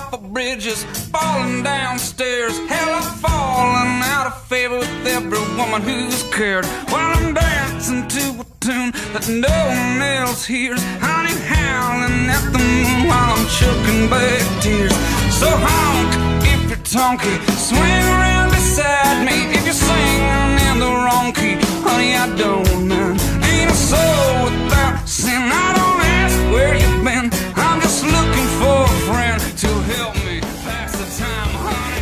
off of bridges, falling downstairs. Hell, I've fallen out of favor with every woman who's cared. While I'm dancing to a tune that no one else hears, honey howling at the moon while I'm choking back tears. So honk if you're tonky, swing around beside me. If you're singing in the wrong key, honey, I don't mind. Ain't a soul without sin. I don't ask where you've been. I'm just looking for a friend to help me pass the time, honey.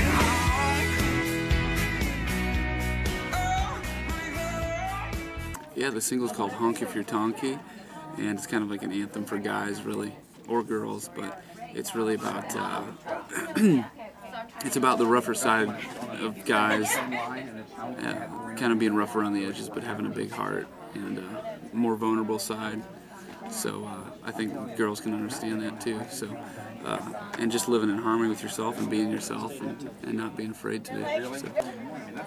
Yeah, the single's called Honk If You're Tonky, and it's kind of like an anthem for guys, really, or girls, but it's really about it's about the rougher side of guys, kind of being rough around the edges, but having a big heart and more vulnerable side. So I think girls can understand that too. So and just living in harmony with yourself and being yourself and not being afraid to do it. So,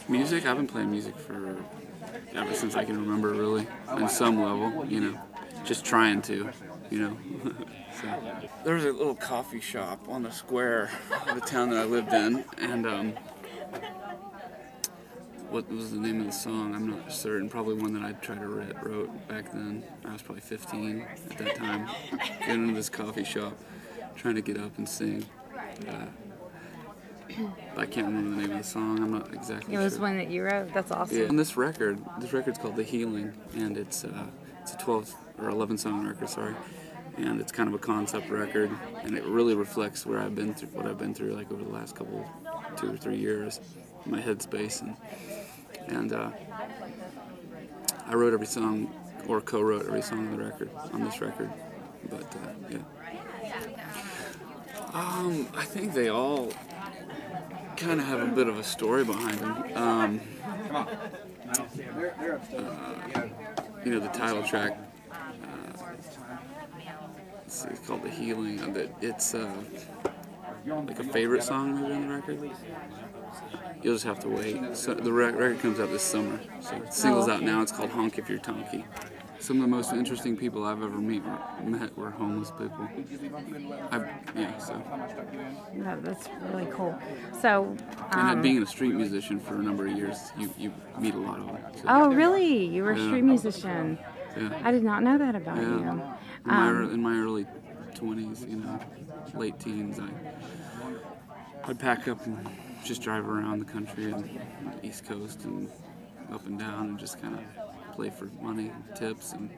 music, I've been playing music for ever since I can remember, really, on some level, you know, just trying to, you know. So, there was a little coffee shop on the square of the town that I lived in, and what was the name of the song? I'm not certain. Probably one that I tried to wrote back then. I was probably 15 at that time. Getting into this coffee shop, trying to get up and sing. I can't remember the name of the song. I'm not exactly sure. It was one that you wrote. That's awesome. Yeah. And this record's called The Healing, and it's a 12 or 11 song record, sorry. And it's kind of a concept record, and it really reflects where I've been through, what I've been through, like over the last 2 or 3 years, my headspace, and I wrote every song, or co-wrote every song on this record, but yeah. I think they all kind of have a bit of a story behind them. You know, the title track, it's called The Healing. It's like a favorite song maybe on the record. You'll just have to wait. So the record comes out this summer. So the single's out now. It's called Honk If You're Tonky. Some of the most interesting people I've ever met were homeless people. No, that's really cool. So, and being a street musician for a number of years, you meet a lot of them. So. Oh, really? You were a street musician? Yeah. I did not know that about you. In my early 20s, you know, late teens, I'd pack up and just drive around the country and the East Coast and up and down and just kind of play for money, tips, and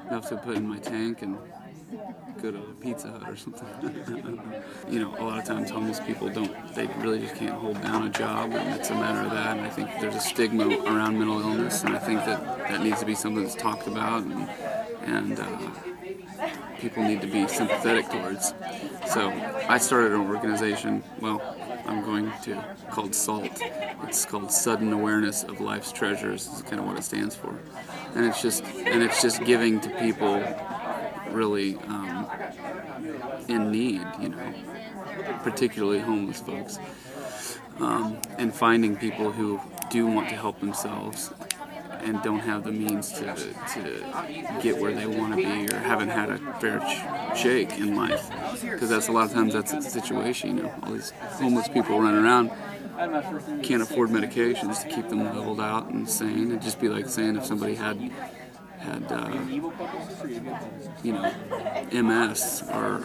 enough to put in my tank and go to a Pizza Hut or something. You know, a lot of times homeless people they really just can't hold down a job, and it's a matter of that, and I think there's a stigma around mental illness, and I think that needs to be something that's talked about, and people need to be sympathetic towards. So I started an organization, called SALT. It's called Sudden Awareness of Life's Treasures, is kind of what it stands for. And it's just giving to people really in need, you know, particularly homeless folks, and finding people who do want to help themselves and don't have the means to get where they want to be, or haven't had a fair shake in life, because that's a lot of times that's the situation. You know, all these homeless people running around can't afford medications to keep them leveled out and sane. It'd just be like saying if somebody had you know, MS or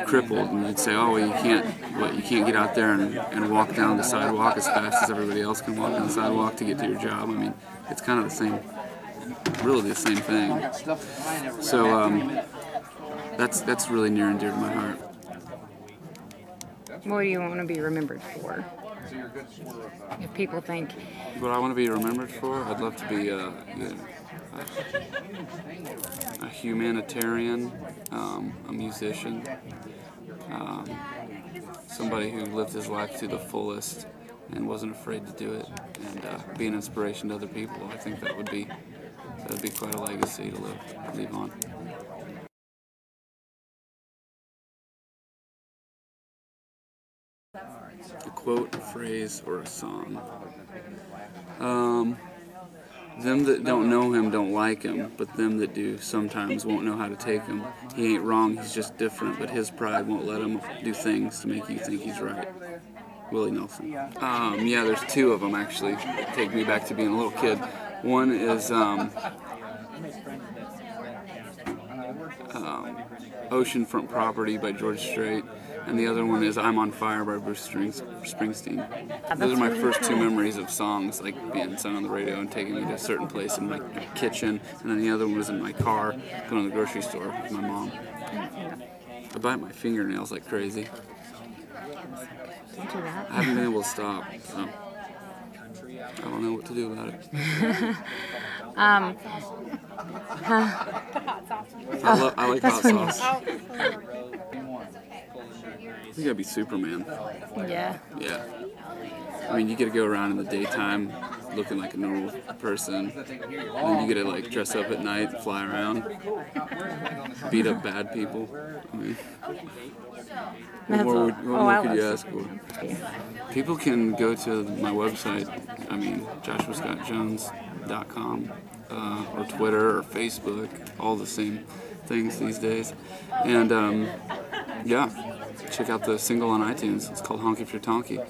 crippled, and you'd say, oh, well, you can't get out there and walk down the sidewalk as fast as everybody else can walk down the sidewalk to get to your job. I mean, it's kind of the same, really the same thing. So that's really near and dear to my heart. What do you want to be remembered for? If people think... What I want to be remembered for? I'd love to be a humanitarian, a musician, somebody who lived his life to the fullest and wasn't afraid to do it, and be an inspiration to other people. I think that would be quite a legacy to leave on. A quote, a phrase, or a song. them that don't know him don't like him, but them that do sometimes won't know how to take him. He ain't wrong, he's just different, but his pride won't let him do things to make you think he's right. Willie Nelson. Yeah, there's two of them actually. Take me back to being a little kid. One is Oceanfront Property by George Strait, and the other one is I'm on Fire by Bruce Springsteen. Those are my first two memories of songs, like being sung on the radio and taking me to a certain place in my kitchen, and then the other one was in my car, going to the grocery store with my mom. I bite my fingernails like crazy. Don't do that. I haven't been able to stop, so I don't know what to do about it. I like hot sauce. I think I'd be Superman. Yeah. Yeah. I mean, you get to go around in the daytime looking like a normal person, and then you get to like dress up at night, fly around, beat up bad people. I mean, what more could you ask for? People can go to my website, I mean, joshuascottjones.com, or Twitter or Facebook, all the same things these days. And yeah, check out the single on iTunes. It's called Honk If You're Tonky.